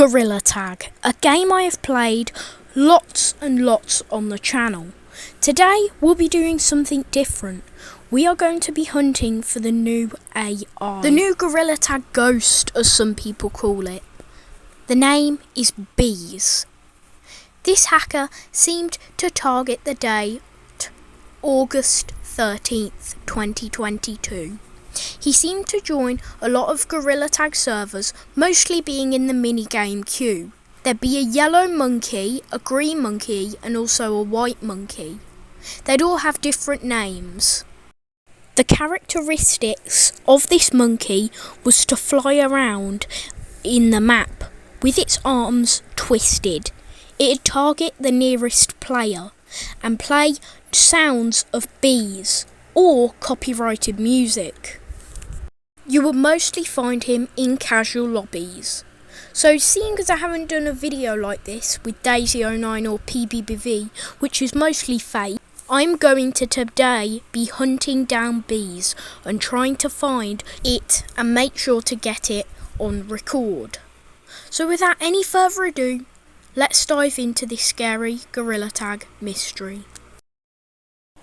Gorilla Tag, a game I have played lots and lots on the channel. Today we'll be doing something different. We are going to be hunting for the new AI. The new Gorilla Tag ghost, as some people call it. The name is Bees. This hacker seemed to target the date August 13th, 2022. He seemed to join a lot of Gorilla Tag servers, mostly being in the minigame queue. There'd be a yellow monkey, a green monkey, and also a white monkey. They'd all have different names. The characteristics of this monkey was to fly around in the map with its arms twisted. It'd target the nearest player and play sounds of bees or copyrighted music. You will mostly find him in casual lobbies. So seeing as I haven't done a video like this with Daisy09 or PBBV, which is mostly fake, I'm going to today be hunting down bees and trying to find it and make sure to get it on record. So without any further ado, let's dive into this scary Gorilla Tag mystery.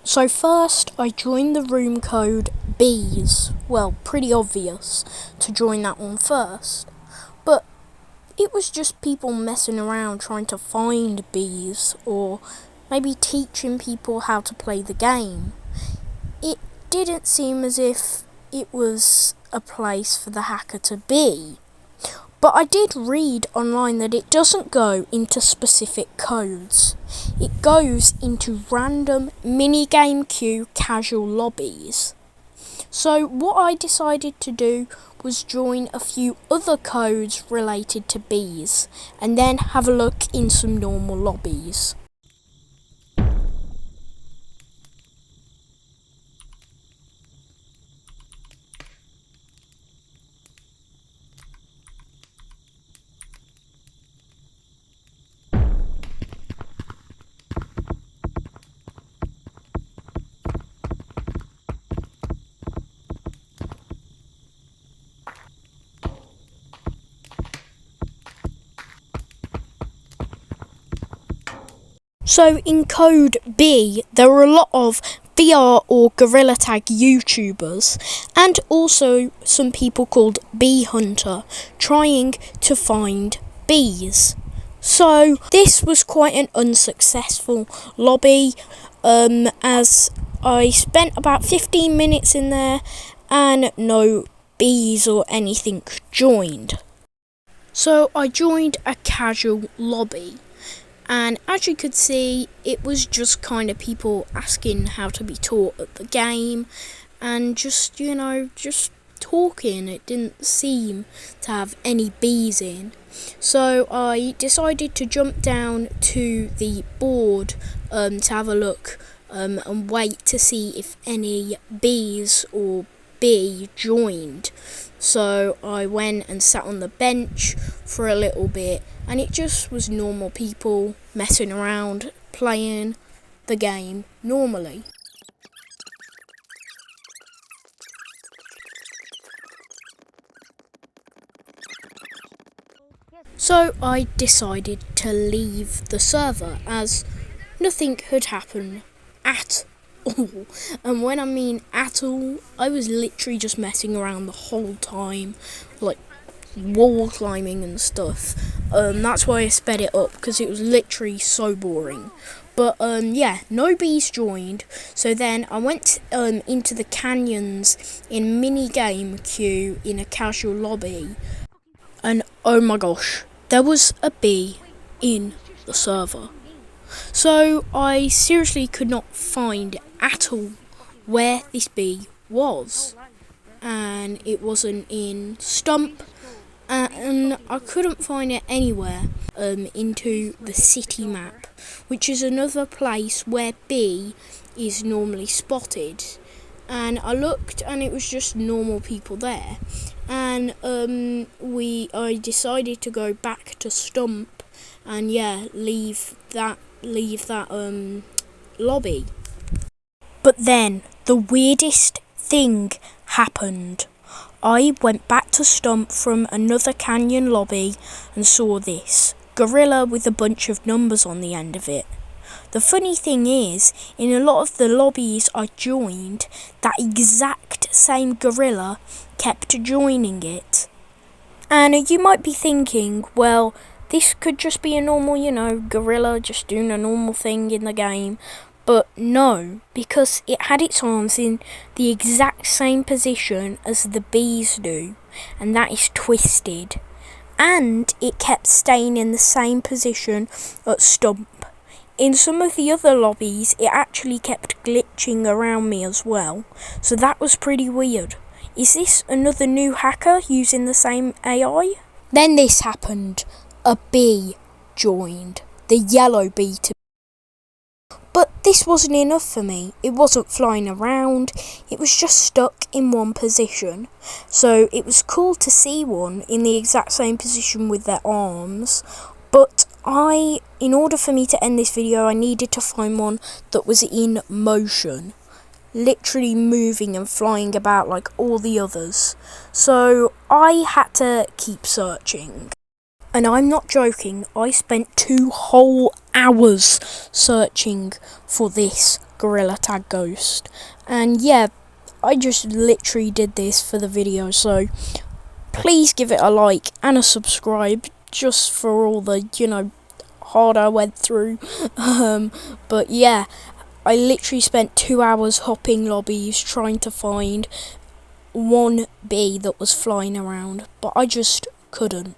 So first I joined the room code bees. Well, pretty obvious to join that one first. But it was just people messing around trying to find bees or maybe teaching people how to play the game. It didn't seem as if it was a place for the hacker to be. But I did read online that it doesn't go into specific codes. It goes into random minigame queue casual lobbies. So what I decided to do was join a few other codes related to bees and then have a look in some normal lobbies. So in code B, there were a lot of VR or Gorilla Tag YouTubers and also some people called Bee Hunter trying to find bees. So this was quite an unsuccessful lobby as I spent about 15 minutes in there and no bees or anything joined. So I joined a casual lobby. And as you could see, it was just kind of people asking how to be taught at the game and just talking. It didn't seem to have any bees in. So I decided to jump down to the board to have a look and wait to see if any bees or bee joined. So I went and sat on the bench for a little bit and it just was normal people messing around, playing the game normally. So I decided to leave the server as nothing had happened at all. And when I mean at all, I was literally just messing around the whole time, like wall climbing and stuff. That's why I sped it up, because it was literally so boring. But yeah, no bees joined. So then I went into the canyons in minigame queue in a casual lobby. And oh my gosh, there was a bee in the server. So I seriously could not find at all where this bee was. And it wasn't in Stump. And I couldn't find it anywhere into the city map, which is another place where bee is normally spotted. And I looked and it was just normal people there. And I decided to go back to Stump and leave that lobby. But then the weirdest thing happened. I went back to to Stump from another Canyon lobby and saw this gorilla with a bunch of numbers on the end of it. The funny thing is, in a lot of the lobbies I joined, that exact same gorilla kept joining it. And you might be thinking, well, this could just be a normal, gorilla just doing a normal thing in the game. But no, because it had its arms in the exact same position as the bees do, and that is twisted. And it kept staying in the same position at Stump. In some of the other lobbies, it actually kept glitching around me as well, so that was pretty weird. Is this another new hacker using the same AI? Then this happened. A bee joined. The yellow bee to But this wasn't enough for me. It wasn't flying around, it was just stuck in one position. So it was cool to see one in the exact same position with their arms, but in order for me to end this video, I needed to find one that was in motion, literally moving and flying about like all the others. So I had to keep searching. And I'm not joking, I spent 2 whole hours searching for this Gorilla Tag Ghost. And yeah, I just literally did this for the video, so please give it a like and a subscribe just for all the, hard I went through. But yeah, I literally spent 2 hours hopping lobbies trying to find one bee that was flying around, but I just couldn't.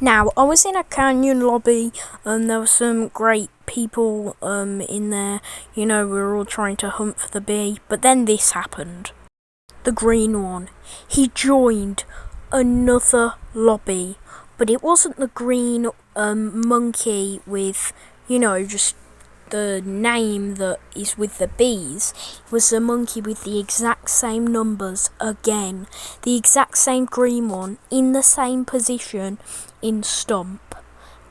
Now, I was in a Canyon lobby, and there were some great people in there. We were all trying to hunt for the bee, but then this happened. The green one. He joined another lobby, but it wasn't the green monkey with, just the name that is with the bees. It was the monkey with the exact same numbers again. The exact same green one in the same position in Stump.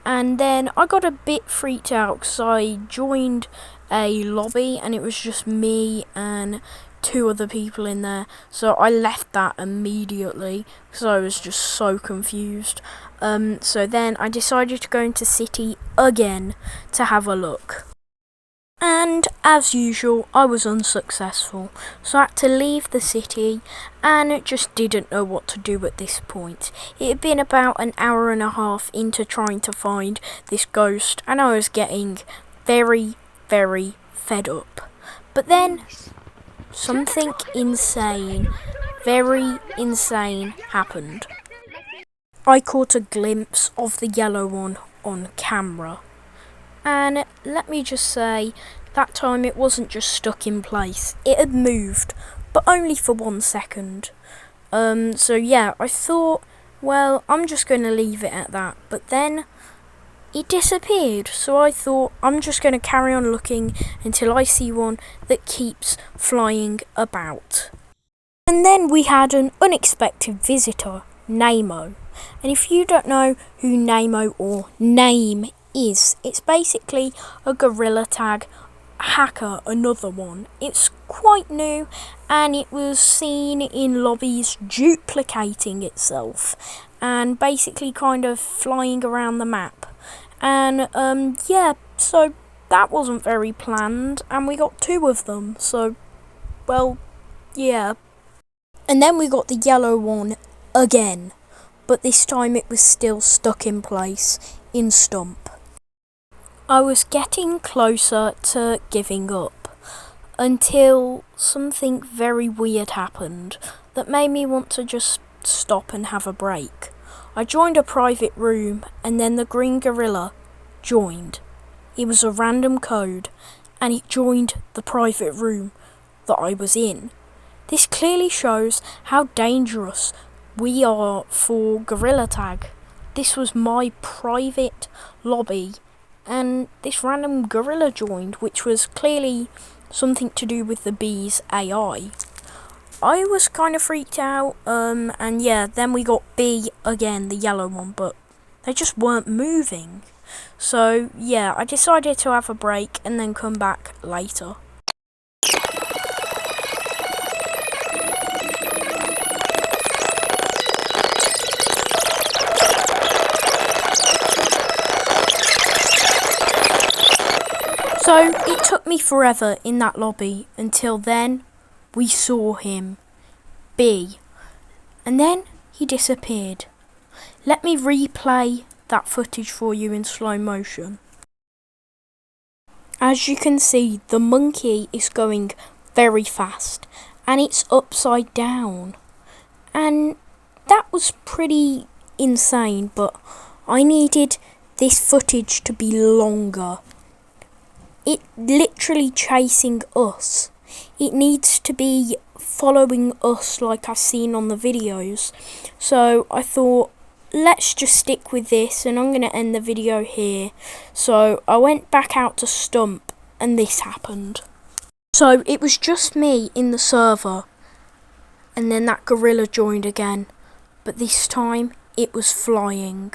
And then I got a bit freaked out because I joined a lobby and it was just me and 2 other people in there, so I left that immediately because I was just so confused. So then I decided to go into City again to have a look. And as usual, I was unsuccessful, so I had to leave the city and just didn't know what to do at this point. It had been about an hour and a half into trying to find this ghost, and I was getting very, very fed up. But then something insane, very insane happened. I caught a glimpse of the yellow one on camera. And let me just say, that time it wasn't just stuck in place, it had moved, but only for 1 second. So yeah, I thought, well, I'm just going to leave it at that, but then it disappeared, so I thought I'm just going to carry on looking until I see one that keeps flying about. And then we had an unexpected visitor, Namo. And if you don't know who Namo or Name is, it's basically a Gorilla Tag hacker, another one. It's quite new and it was seen in lobbies duplicating itself and basically kind of flying around the map. And yeah, so that wasn't very planned and we got 2 of them, so well, yeah. And then we got the yellow one again, but this time it was still stuck in place in Stump. I was getting closer to giving up until something very weird happened that made me want to just stop and have a break. I joined a private room and then the green gorilla joined. It was a random code and it joined the private room that I was in. This clearly shows how dangerous we are for Gorilla Tag. This was my private lobby and this random gorilla joined, which was clearly something to do with the bees AI. I was kind of freaked out, and yeah, then we got B again, the yellow one, but they just weren't moving. So yeah, I decided to have a break and then come back later. So it took me forever in that lobby until then we saw him, B, and then he disappeared. Let me replay that footage for you in slow motion. As you can see, the monkey is going very fast and it's upside down, and that was pretty insane, but I needed this footage to be longer. It literally chasing us. It needs to be following us like I've seen on the videos. So I thought, let's just stick with this, and I'm going to end the video here. So I went back out to Stump and this happened. So it was just me in the server, and then that gorilla joined again, but this time it was flying.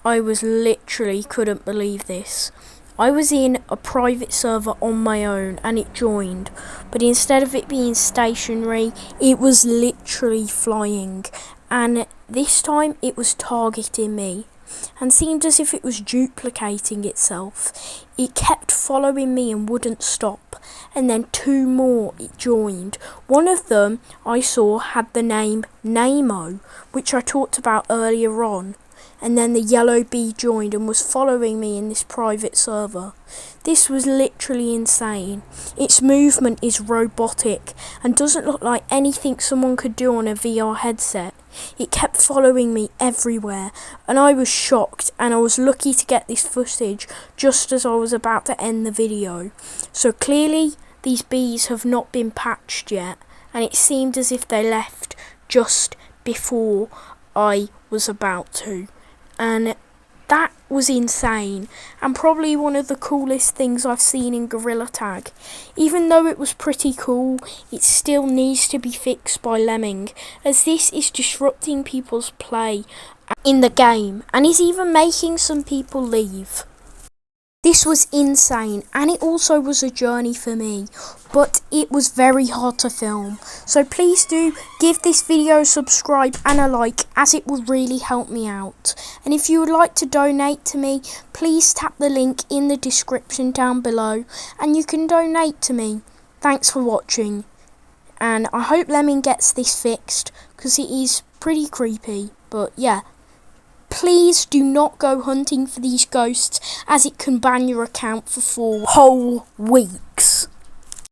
I was literally couldn't believe this. I was in a private server on my own and it joined, but instead of it being stationary, it was literally flying, and this time it was targeting me and seemed as if it was duplicating itself. It kept following me and wouldn't stop, and then two more it joined. One of them I saw had the name Nemo, which I talked about earlier on, and then the yellow bee joined and was following me in this private server. This was literally insane. Its movement is robotic and doesn't look like anything someone could do on a VR headset. It kept following me everywhere, and I was shocked, and I was lucky to get this footage just as I was about to end the video. So clearly these bees have not been patched yet, and it seemed as if they left just before I was about to. And that was insane, and probably one of the coolest things I've seen in Gorilla Tag. Even though it was pretty cool, it still needs to be fixed by Lemming, as this is disrupting people's play in the game and is even making some people leave. This was insane, and it also was a journey for me, but it was very hard to film. So please do give this video a subscribe and a like, as it will really help me out. And if you would like to donate to me, please tap the link in the description down below and you can donate to me. Thanks for watching, and I hope Lemming gets this fixed because it is pretty creepy. But yeah, please do not go hunting for these ghosts, as it can ban your account for 4 whole weeks.